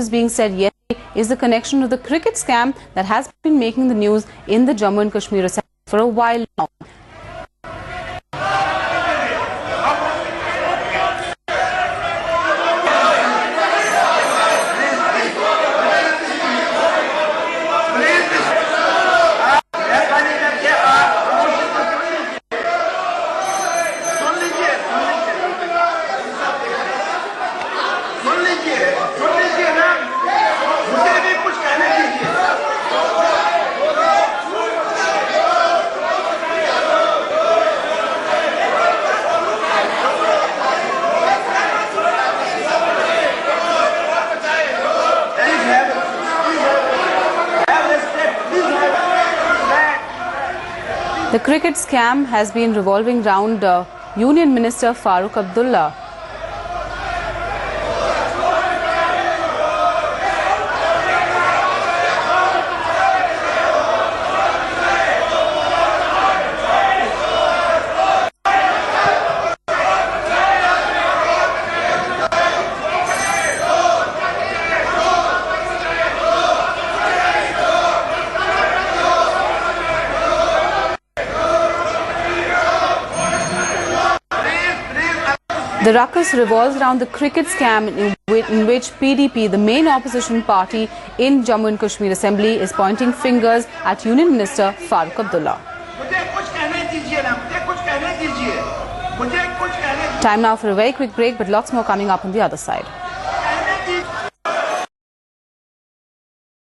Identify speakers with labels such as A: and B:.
A: was being said yesterday is the connection of the cricket scam that has been making the news in the Jammu and Kashmir Assembly for a while now. The cricket scam has been revolving round Union Minister Farooq Abdullah. The ruckus revolves around the cricket scam in which PDP, the main opposition party in Jammu and Kashmir Assembly, is pointing fingers at Union Minister Farooq Abdullah. Time now for a very quick break, but lots more coming up on the other side.